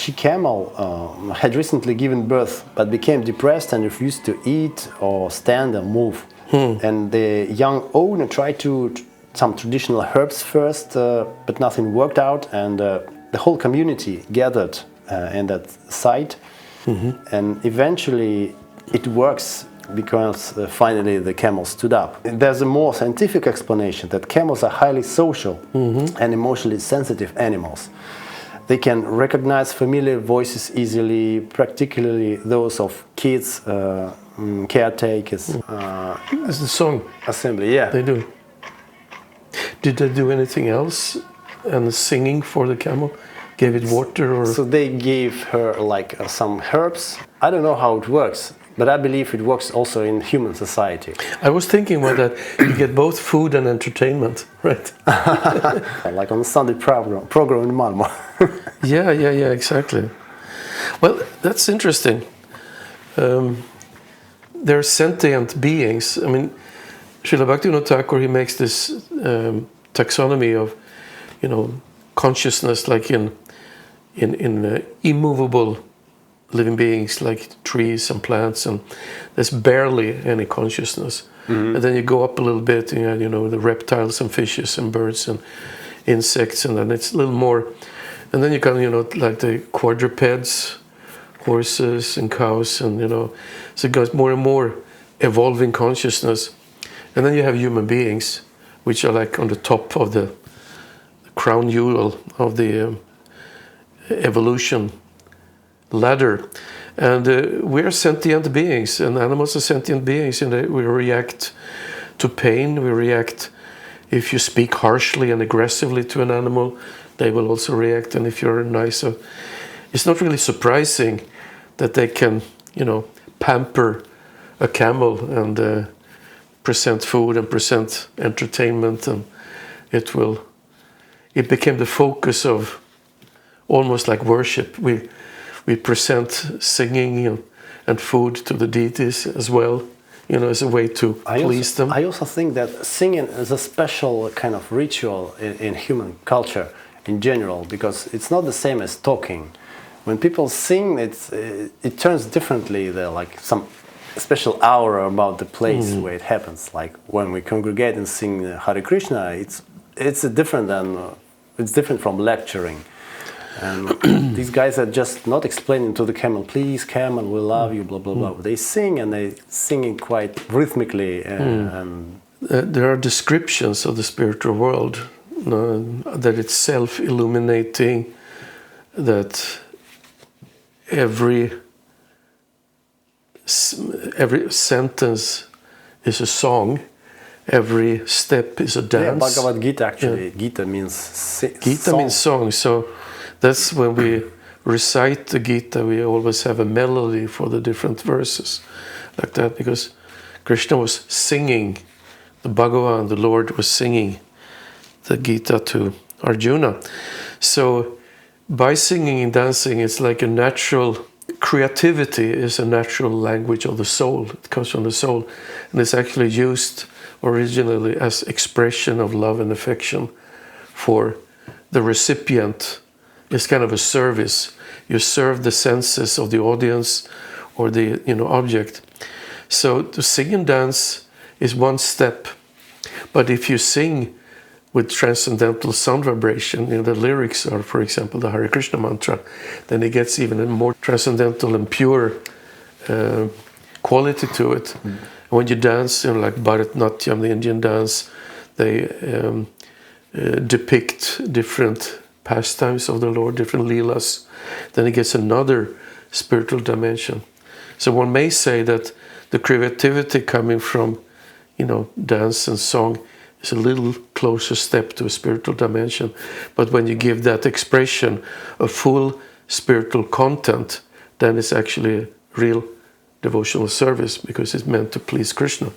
she-camel had recently given birth but became depressed and refused to eat or stand or move. And the young owner tried some traditional herbs first, but nothing worked out, and the whole community gathered in that site. And eventually it works because finally the camel stood up. There's a more scientific explanation that camels are highly social and emotionally sensitive animals. They can recognize familiar voices easily, particularly those of kids, caretakers. It's the song assembly, yeah. they do. Did they do anything else? And singing for the camel? Gave it water or? So they gave her like some herbs. I don't know how it works, but I believe it works also in human society. I was thinking about that. You get both food and entertainment, right? Like on a Sunday program in Malmo. Yeah, exactly. Well, that's interesting. They're sentient beings. I mean, Srila Bhaktivinoda Thakur, he makes this taxonomy of, consciousness, like in immovable living beings like trees and plants, and there's barely any consciousness. And then you go up a little bit, and the reptiles and fishes and birds and insects, and then it's a little more. And then you can, like the quadrupeds, horses and cows, and so it goes more and more evolving consciousness. And then you have human beings, which are like on the top of the crown jewel of the evolution ladder. And we're sentient beings, and animals are sentient beings, and we react to pain. We react if you speak harshly and aggressively to an animal, they will also react. And if you're nice, it's not really surprising that they can, pamper a camel and present food and present entertainment, and it became the focus of almost like worship. We present singing and food to the deities as well, as a way to please them. I also think that singing is a special kind of ritual in human culture in general, because it's not the same as talking. When people sing, it turns differently. There like some special aura about the place where it happens. Like when we congregate and sing Hare Krishna, it's different from lecturing. And these guys are just not explaining to the camel, please camel, we love you, blah blah blah. They sing, and they singing quite rhythmically. And there are descriptions of the spiritual world, that it's self-illuminating, that every sentence is a song, every step is a dance. Yeah, Bhagavad Gita actually. Yeah. Gita means song. Means song. So that's when we recite the Gita, we always have a melody for the different verses, like that, because Krishna was singing, the Bhagavan, the Lord was singing the Gita to Arjuna. So by singing and dancing, it's like a natural, creativity is a natural language of the soul. It comes from the soul, and it's actually used originally as expression of love and affection for the recipient. It's kind of a service. You serve the senses of the audience or the object. So to sing and dance is one step, but if you sing with transcendental sound vibration, the lyrics are, for example, the Hare Krishna mantra, then it gets even a more transcendental and pure quality to it. When you dance, like Bharatanatyam, the Indian dance, they depict different pastimes of the Lord, different leelas, then it gets another spiritual dimension. So one may say that the creativity coming from, dance and song is a little closer step to a spiritual dimension. But when you give that expression a full spiritual content, then it's actually a real devotional service, because it's meant to please Krishna.